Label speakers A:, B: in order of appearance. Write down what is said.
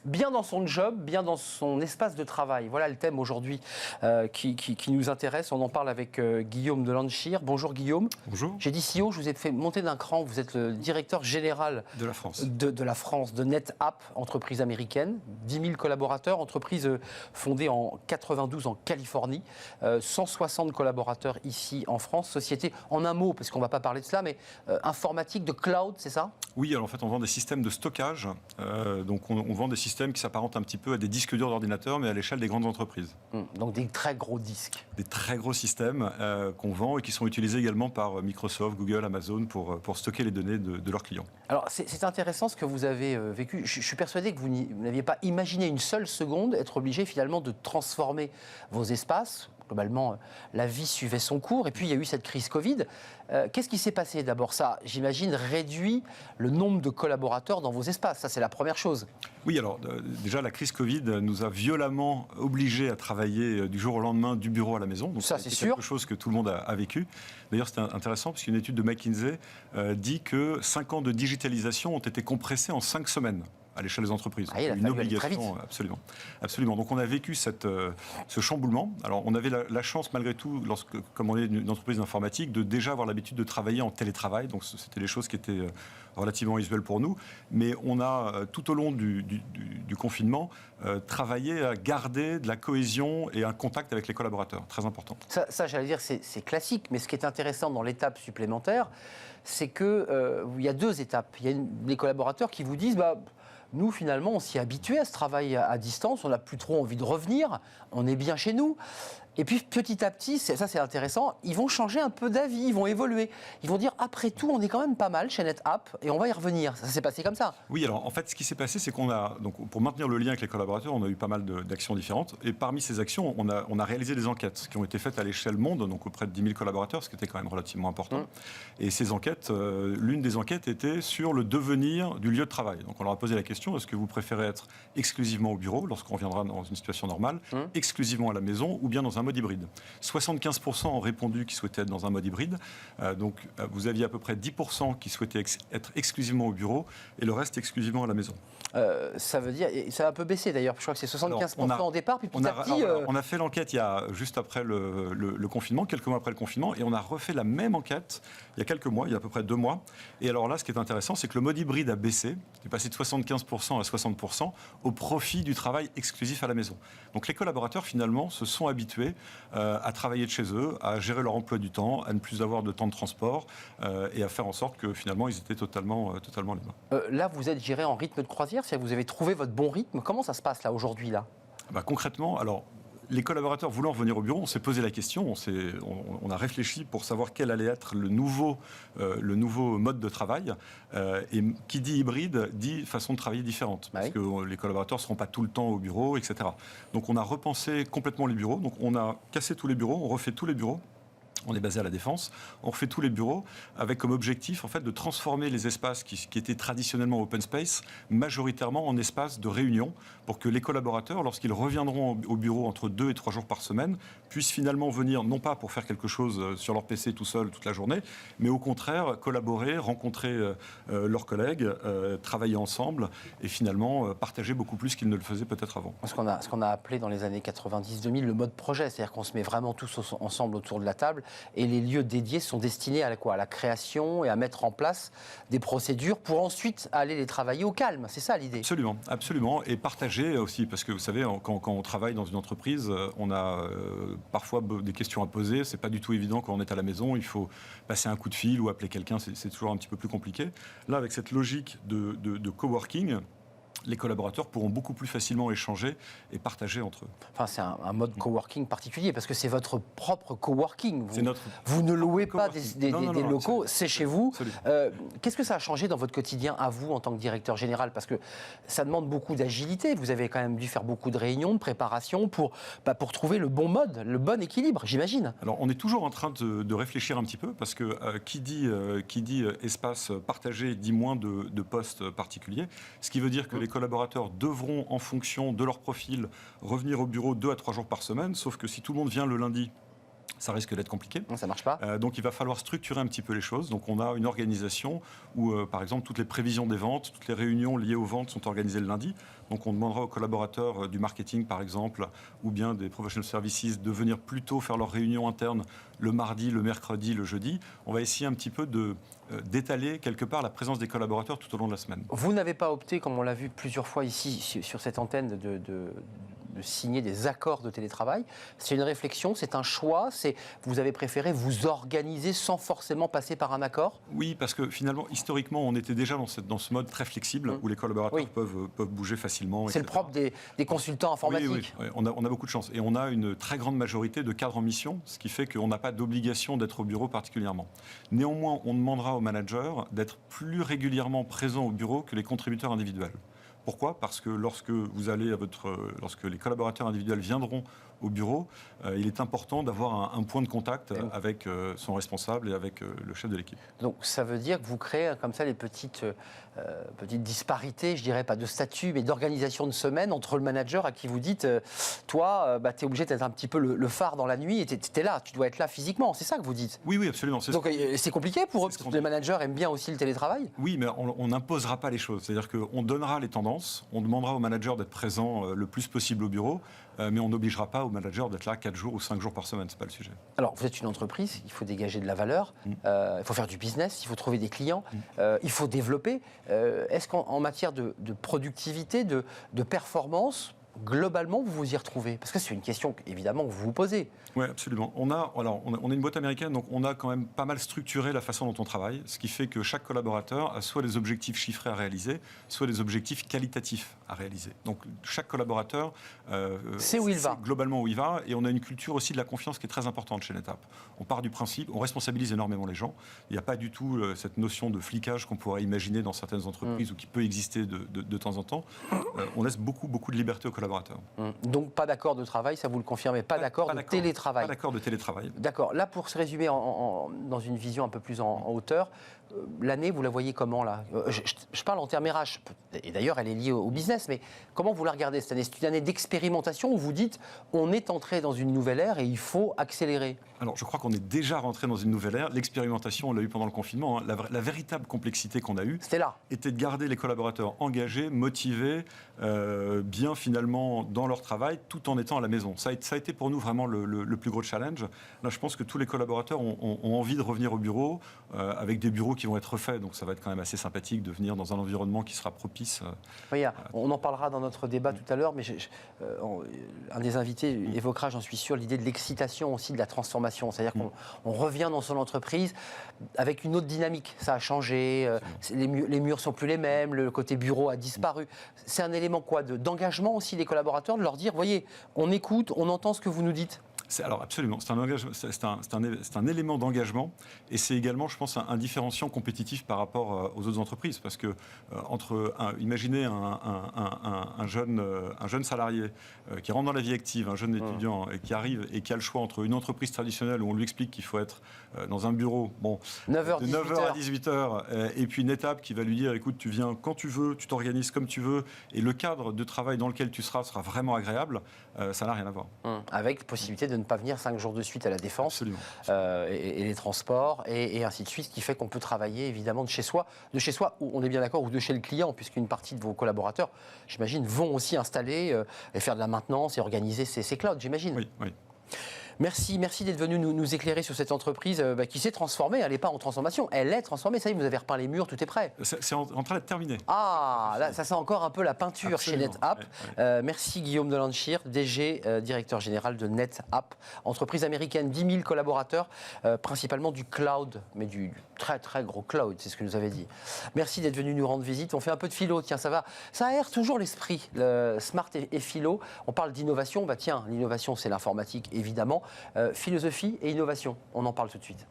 A: Bien dans son job, bien dans son espace de travail. Voilà le thème aujourd'hui qui nous intéresse. On en parle avec Guillaume de Landshear. Bonjour Guillaume.
B: Bonjour.
A: J'ai dit CEO, je vous ai fait monter d'un cran. Vous êtes le directeur général
B: de la France,
A: de NetApp, entreprise américaine. 10 000 collaborateurs, entreprise fondée en 92 en Californie. 160 collaborateurs ici en France. Société, en un mot, parce qu'on ne va pas parler de cela, mais informatique, de cloud, c'est ça ?
B: Oui, alors en fait, on vend des systèmes de stockage. Donc on vend des systèmes qui s'apparentent un petit peu à des disques durs d'ordinateur, mais à l'échelle des grandes entreprises.
A: Donc des très gros disques.
B: Des très gros systèmes qu'on vend et qui sont utilisés également par Microsoft, Google, Amazon pour stocker les données de leurs clients.
A: Alors c'est intéressant ce que vous avez vécu. Je suis persuadé que vous n'aviez pas imaginé une seule seconde être obligé finalement de transformer vos espaces. Globalement, la vie suivait son cours. Et puis, il y a eu cette crise Covid. Qu'est-ce qui s'est passé d'abord? Ça, j'imagine, réduit le nombre de collaborateurs dans vos espaces. Ça, c'est la première chose.
B: Oui, alors déjà, la crise Covid nous a violemment obligés à travailler du jour au lendemain du bureau à la maison. Donc,
A: ça, c'est sûr.
B: C'est quelque chose que tout le monde a vécu. D'ailleurs, c'est intéressant parce qu'une étude de McKinsey dit que 5 ans de digitalisation ont été compressés en 5 semaines. À l'échelle des entreprises.
A: Il a
B: une
A: fallu aller très vite.
B: Absolument. Absolument. Donc on a vécu ce chamboulement. Alors on avait la chance malgré tout, comme on est une entreprise d'informatique, de déjà avoir l'habitude de travailler en télétravail. Donc c'était des choses qui étaient relativement usuelles pour nous. Mais on a tout au long du confinement travaillé à garder de la cohésion et un contact avec les collaborateurs. Très important.
A: Ça j'allais dire, c'est classique. Mais ce qui est intéressant dans l'étape supplémentaire, c'est qu'il y a 2 étapes. Il y a les collaborateurs qui vous disent... Nous, finalement, on s'y est habitué à ce travail à distance, on n'a plus trop envie de revenir, on est bien chez nous. Et puis, petit à petit, ça c'est intéressant, ils vont changer un peu d'avis, ils vont évoluer. Ils vont dire, après tout, on est quand même pas mal chez NetApp et on va y revenir. Ça s'est passé comme ça.
B: Oui, alors en fait, ce qui s'est passé, c'est qu'on a, donc, pour maintenir le lien avec les collaborateurs, on a eu pas mal d'actions différentes. Et parmi ces actions, on a réalisé des enquêtes qui ont été faites à l'échelle monde, donc auprès de 10 000 collaborateurs, ce qui était quand même relativement important. Et ces enquêtes, l'une des enquêtes était sur le devenir du lieu de travail. Donc on leur a posé la question, est-ce que vous préférez être exclusivement au bureau, lorsqu'on reviendra dans une situation normale, exclusivement à la maison ou bien dans un mode hybride? 75% ont répondu qu'ils souhaitaient être dans un mode hybride. Donc vous aviez à peu près 10% qui souhaitaient être exclusivement au bureau et le reste exclusivement à la maison.
A: Ça veut dire, et ça a un peu baissé d'ailleurs, je crois que c'est 75% au départ, puis petit à petit...
B: On a fait l'enquête juste après le confinement, quelques mois après le confinement, et on a refait la même enquête il y a quelques mois, il y a à peu près 2 mois. Et alors là, ce qui est intéressant, c'est que le mode hybride a baissé, il est passé de 75% à 60% au profit du travail exclusif à la maison. Donc les collaborateurs, finalement, se sont habitués à travailler de chez eux, à gérer leur emploi du temps, à ne plus avoir de temps de transport et à faire en sorte que finalement, ils étaient totalement libres.
A: Là, vous êtes géré en rythme de croisière, c'est-à-dire que vous avez trouvé votre bon rythme. Comment ça se passe là, aujourd'hui, là ?
B: Concrètement, alors... Les collaborateurs voulant revenir au bureau, on s'est posé la question, on a réfléchi pour savoir quel allait être le nouveau mode de travail. Et qui dit hybride, dit façon de travailler différente. Parce que les collaborateurs ne seront pas tout le temps au bureau, etc. Donc on a repensé complètement les bureaux. Donc on a cassé tous les bureaux, on refait tous les bureaux. On est basé à la Défense, on refait tous les bureaux avec comme objectif en fait, de transformer les espaces qui étaient traditionnellement open space majoritairement en espaces de réunion pour que les collaborateurs, lorsqu'ils reviendront au bureau entre 2 et 3 jours par semaine, puissent finalement venir, non pas pour faire quelque chose sur leur PC tout seul toute la journée, mais au contraire collaborer, rencontrer leurs collègues, travailler ensemble et finalement partager beaucoup plus qu'ils ne le faisaient peut-être avant.
A: Ce qu'on a appelé dans les années 90-2000 le mode projet, c'est-à-dire qu'on se met vraiment tous ensemble autour de la table. Et les lieux dédiés sont destinés à la création et à mettre en place des procédures pour ensuite aller les travailler au calme. C'est ça l'idée.
B: Absolument, absolument. Et partager aussi, parce que vous savez, quand on travaille dans une entreprise, on a parfois des questions à poser. C'est pas du tout évident quand on est à la maison. Il faut passer un coup de fil ou appeler quelqu'un. C'est toujours un petit peu plus compliqué. Là, avec cette logique de coworking, les collaborateurs pourront beaucoup plus facilement échanger et partager entre eux.
A: Enfin, c'est un mode coworking particulier, parce que c'est votre propre coworking. Vous ne louez pas des locaux, c'est chez vous. Qu'est-ce que ça a changé dans votre quotidien, à vous, en tant que directeur général? Parce que ça demande beaucoup d'agilité. Vous avez quand même dû faire beaucoup de réunions, de préparation pour trouver le bon mode, le bon équilibre, j'imagine.
B: Alors, on est toujours en train de réfléchir un petit peu, parce que qui dit espace partagé dit moins de postes particuliers, ce qui veut dire que les collaborateurs devront, en fonction de leur profil, revenir au bureau 2 à 3 jours par semaine, sauf que si tout le monde vient le lundi Ça risque d'être compliqué.
A: Non, ça ne marche pas.
B: Donc il va falloir structurer un petit peu les choses. Donc on a une organisation où, par exemple, toutes les prévisions des ventes, toutes les réunions liées aux ventes sont organisées le lundi. Donc on demandera aux collaborateurs du marketing, par exemple, ou bien des professional services de venir plus tôt faire leurs réunions internes le mardi, le mercredi, le jeudi. On va essayer un petit peu d'étaler quelque part la présence des collaborateurs tout au long de la semaine.
A: Vous n'avez pas opté, comme on l'a vu plusieurs fois ici sur cette antenne, de signer des accords de télétravail. C'est une réflexion, c'est un choix, vous avez préféré vous organiser sans forcément passer par un accord?
B: Oui, parce que finalement, historiquement, on était déjà dans ce mode très flexible où les collaborateurs peuvent bouger facilement.
A: C'est le propre des consultants informatiques.
B: Oui. On a beaucoup de chance. Et on a une très grande majorité de cadres en mission, ce qui fait qu'on n'a pas d'obligation d'être au bureau particulièrement. Néanmoins, on demandera aux managers d'être plus régulièrement présents au bureau que les contributeurs individuels. Pourquoi ? Parce que lorsque les collaborateurs individuels viendront au bureau, il est important d'avoir un point de contact avec son responsable et avec le chef de l'équipe.
A: Donc ça veut dire que vous créez comme ça les petites disparités, je dirais pas de statut, mais d'organisation de semaine entre le manager à qui vous dites, toi, tu es obligé d'être un petit peu le phare dans la nuit et tu es là, tu dois être là physiquement, c'est ça que vous dites?
B: Oui, absolument.
A: Donc c'est compliqué pour eux, parce que les managers aiment bien aussi le télétravail?
B: Oui, mais on n'imposera pas les choses. C'est-à-dire qu'on donnera les tendances, on demandera aux managers d'être présents le plus possible au bureau, mais on n'obligera pas aux managers d'être là 4 jours ou 5 jours par semaine, c'est pas le sujet.
A: Alors, vous êtes une entreprise, il faut dégager de la valeur, il faut faire du business, il faut trouver des clients, il faut développer. Est-ce qu'en matière de productivité, de performance, globalement, vous vous y retrouvez? Parce que c'est une question, évidemment, que vous vous posez.
B: Oui, absolument. On a une boîte américaine, donc on a quand même pas mal structuré la façon dont on travaille, ce qui fait que chaque collaborateur a soit des objectifs chiffrés à réaliser, soit des objectifs qualitatifs à réaliser. Donc chaque collaborateur
A: c'est où il va.
B: Globalement où il va, et on a une culture aussi de la confiance qui est très importante chez NetApp. On part du principe, on responsabilise énormément les gens. Il n'y a pas du tout cette notion de flicage qu'on pourrait imaginer dans certaines entreprises ou qui peut exister de temps en temps. On laisse beaucoup de liberté aux collaborateurs.
A: Donc pas d'accord de travail, ça vous le confirmez, pas d'accord de télétravail.
B: Pas d'accord de télétravail.
A: D'accord. Là, pour se résumer dans une vision un peu plus en hauteur, l'année, vous la voyez comment là? Je parle en termes RH, et d'ailleurs elle est liée au business, mais comment vous la regardez cette année? C'est une année d'expérimentation où vous dites on est entré dans une nouvelle ère et il faut accélérer?
B: Alors je crois qu'on est déjà rentré dans une nouvelle ère. L'expérimentation, on l'a eu pendant le confinement. La véritable complexité qu'on a eue était de garder les collaborateurs engagés, motivés, bien finalement dans leur travail, tout en étant à la maison. Ça a été pour nous vraiment le plus gros challenge. Là, je pense que tous les collaborateurs ont envie de revenir au bureau, avec des bureaux qui vont être refaits. Donc ça va être quand même assez sympathique de venir dans un environnement qui sera propice.
A: Oui, on en parlera dans notre débat tout à l'heure, mais un des invités évoquera, j'en suis sûr, l'idée de l'excitation aussi de la transformation. C'est-à-dire qu'on revient dans son entreprise avec une autre dynamique. Ça a changé, les murs sont plus les mêmes, le côté bureau a disparu. C'est un élément d'engagement aussi des collaborateurs, de leur dire, voyez, on écoute, on entend ce que vous nous dites.
B: Alors absolument, c'est un élément d'engagement et c'est également, je pense, un différenciant compétitif par rapport aux autres entreprises parce que imaginez un jeune salarié qui rentre dans la vie active, un jeune étudiant et qui arrive et qui a le choix entre une entreprise traditionnelle où on lui explique qu'il faut être dans un bureau de 9h à 18h et puis une étape qui va lui dire écoute, tu viens quand tu veux, tu t'organises comme tu veux et le cadre de travail dans lequel tu sera vraiment agréable, ça n'a rien à voir.
A: Avec possibilité de ne pas venir 5 jours de suite à la Défense.
B: Absolument.
A: Et les transports et ainsi de suite, ce qui fait qu'on peut travailler évidemment de chez soi, où on est bien d'accord, ou de chez le client, puisqu'une partie de vos collaborateurs, j'imagine, vont aussi installer et faire de la maintenance et organiser ces clouds, j'imagine.
B: Oui.
A: Merci d'être venu nous éclairer sur cette entreprise qui s'est transformée. Elle n'est pas en transformation, elle est transformée. Ça y est, vous avez repeint les murs, tout est prêt.
B: C'est en train d'être terminé.
A: Ah, là, ça sent encore un peu la peinture. Absolument. Chez NetApp. Merci Guillaume Delanchir, DG, directeur général de NetApp, entreprise américaine, 10 000 collaborateurs, principalement du cloud, mais du très très gros cloud, c'est ce que nous avez dit. Merci d'être venu nous rendre visite. On fait un peu de philo, tiens, ça va. Ça aère toujours l'esprit, le smart et philo. On parle d'innovation, tiens, l'innovation c'est l'informatique évidemment. Philosophie et innovation, on en parle tout de suite.